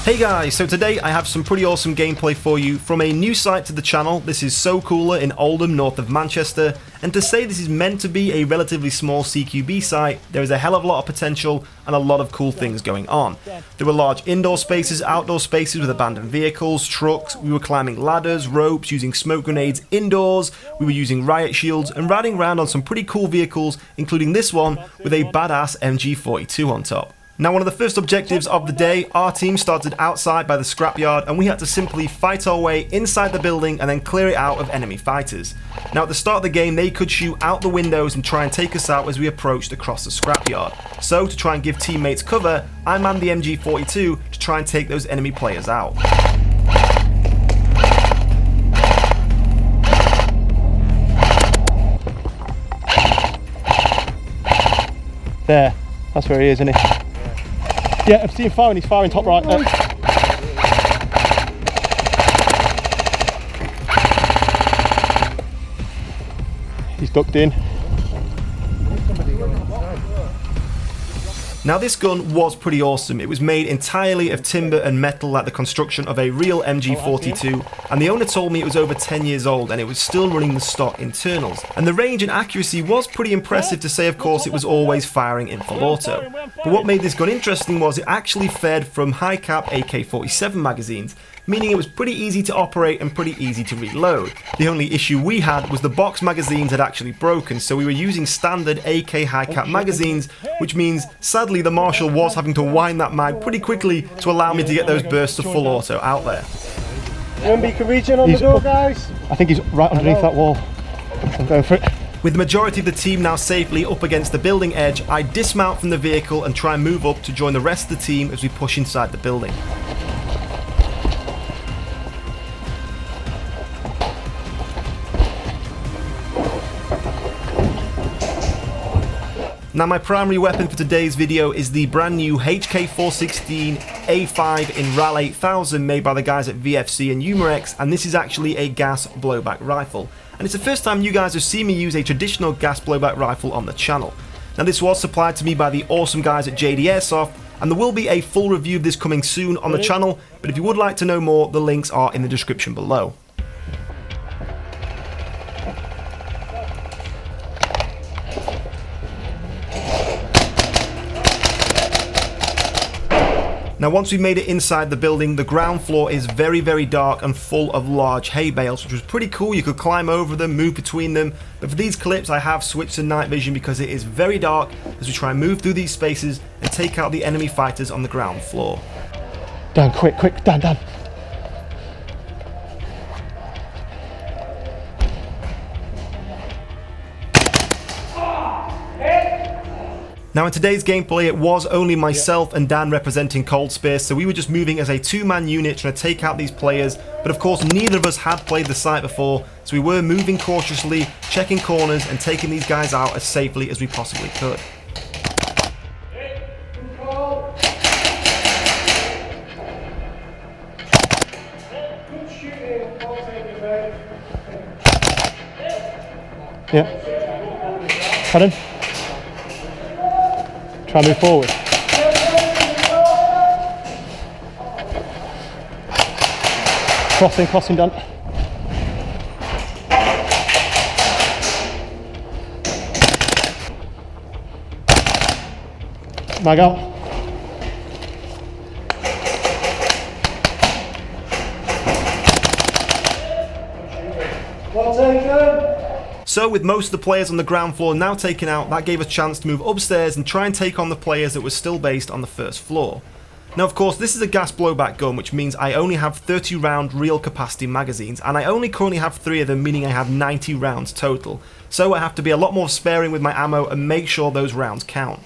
Hey guys, so today I have some pretty awesome gameplay for you from a new site to the channel. This is So Cooler in Oldham, north of Manchester, and to say this is meant to be a relatively small CQB site, there is a hell of a lot of potential and a lot of cool things going on. There were large indoor spaces, outdoor spaces with abandoned vehicles, trucks, we were climbing ladders, ropes, using smoke grenades indoors, we were using riot shields and riding around on some pretty cool vehicles, including this one with a badass Mg42 on top. Now, one of the first objectives of the day, our team started outside by the scrapyard and we had to simply fight our way inside the building and then clear it out of enemy fighters. Now, at the start of the game, they could shoot out the windows and try and take us out as we approached across the scrapyard. So, to try and give teammates cover, I manned the Mg42 to try and take those enemy players out. There, that's where he is, isn't he? Yeah, I've seen him firing, he's firing top right. He's ducked in. Now, this gun was pretty awesome. It was made entirely of timber and metal like the construction of a real Mg42, and the owner told me it was over 10 years old and it was still running the stock internals. And the range and accuracy was pretty impressive, to say of course it was always firing in full auto. But what made this gun interesting was it actually fed from high cap AK-47 magazines, meaning it was pretty easy to operate and pretty easy to reload. The only issue we had was the box magazines had actually broken, so we were using standard AK high cap magazines, which means sadly the Marshal was having to wind that mag pretty quickly to allow me to get those bursts of full auto out there. One beacon region on the door, guys. I think he's right underneath that wall. I'm going for it. With the majority of the team now safely up against the building edge, I dismount from the vehicle and try and move up to join the rest of the team as we push inside the building. Now, my primary weapon for today's video is the brand new HK416 A5 in RAL 8000 made by the guys at VFC and Umarex, and this is actually a gas blowback rifle. And it's the first time you guys have seen me use a traditional gas blowback rifle on the channel. Now, this was supplied to me by the awesome guys at JDAirsoft, and there will be a full review of this coming soon on the channel, but if you would like to know more, the links are in the description below. Now, once we made it inside the building, the ground floor is very, very dark and full of large hay bales, which was pretty cool. You could climb over them, move between them, but for these clips I have switched to night vision because it is very dark as we try and move through these spaces and take out the enemy fighters on the ground floor. Dan, quick, Dan. Now, in today's gameplay, it was only myself and Dan representing Cold Space, so we were just moving as a two-man unit trying to take out these players, but of course neither of us had played the site before, so we were moving cautiously, checking corners and taking these guys out as safely as we possibly could. Yeah. Pardon? Try and move forward. Crossing, done. Mag out. Well taken. So, with most of the players on the ground floor now taken out, that gave us a chance to move upstairs and try and take on the players that were still based on the first floor. Now, of course, this is a gas blowback gun, which means I only have 30 round real capacity magazines, and I only currently have 3 of them, meaning I have 90 rounds total. So I have to be a lot more sparing with my ammo and make sure those rounds count.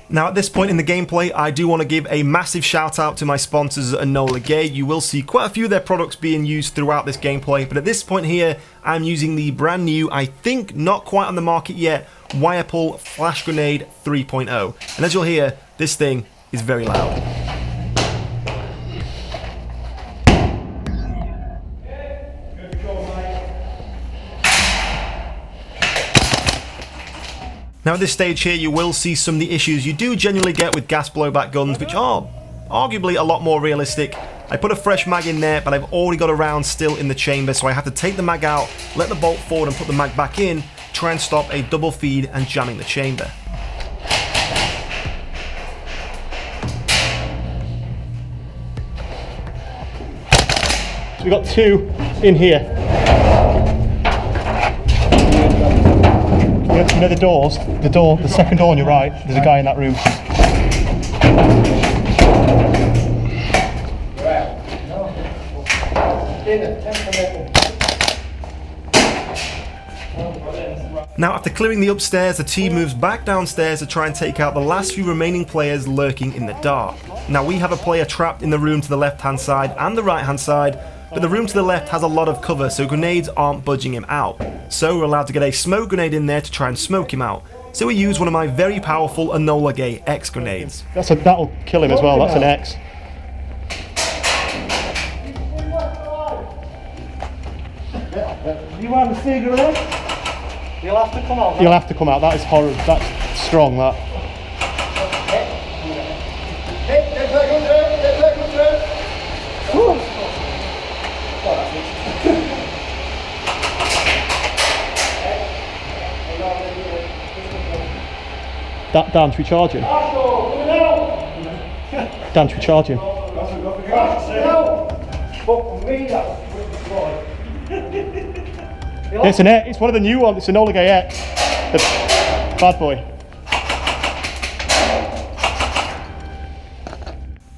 Now at this point in the gameplay, I do want to give a massive shout out to my sponsors at Enola Gay. You will see quite a few of their products being used throughout this gameplay, but at this point here, I'm using the brand new, I think not quite on the market yet, Wirepull Flash Grenade 3.0. And as you'll hear, this thing is very loud. Now at this stage here, you will see some of the issues you do genuinely get with gas blowback guns, which are arguably a lot more realistic. I put a fresh mag in there, but I've already got a round still in the chamber, so I have to take the mag out, let the bolt forward and put the mag back in, try and stop a double feed and jamming the chamber. So we've got two in here. You know the doors? The second door on your right, there's a guy in that room. Now after clearing the upstairs, the team moves back downstairs to try and take out the last few remaining players lurking in the dark. Now we have a player trapped in the room to the left hand side and the right hand side, but the room to the left has a lot of cover, so grenades aren't budging him out. So we're allowed to get a smoke grenade in there to try and smoke him out. So we use one of my very powerful Enola Gay X grenades. That'll kill him as well, that's an X. You want to see grenade? You'll have to come out. You'll have to come out, that is horrible, that's strong that. Dan, should we charge him? Dan, should we charge him? It's one of the new ones, it's an Enola Gay X, the bad boy.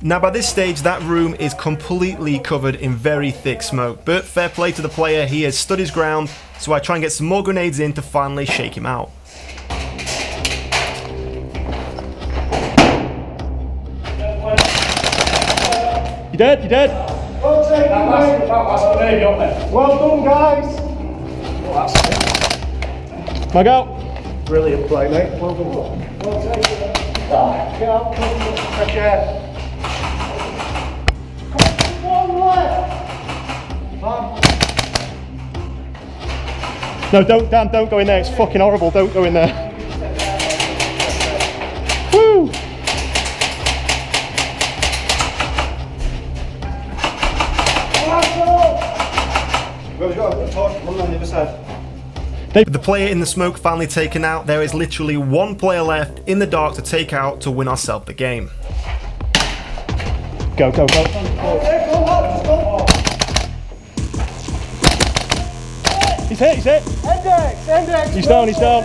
Now by this stage, that room is completely covered in very thick smoke, but fair play to the player, he has stood his ground, so I try and get some more grenades in to finally shake him out. You dead? You dead? Well done, guys. Mag out. Brilliant play, mate. Well done. Get out. Fresh air. One left. No, don't go in there, it's fucking horrible, don't go in there. Woo! With the player in the smoke finally taken out, there is literally one player left in the dark to take out to win ourselves the game. Go. He's hit. Index. He's down.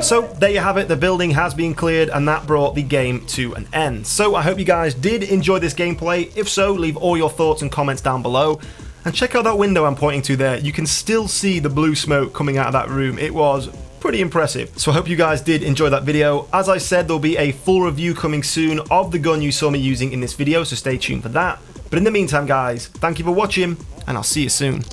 So there you have it, the building has been cleared and that brought the game to an end. So I hope you guys did enjoy this gameplay. If so, leave all your thoughts and comments down below. And check out that window I'm pointing to there. You can still see the blue smoke coming out of that room. It was pretty impressive. So I hope you guys did enjoy that video. As I said, there'll be a full review coming soon of the gun you saw me using in this video, so stay tuned for that. But in the meantime guys, thank you for watching and I'll see you soon.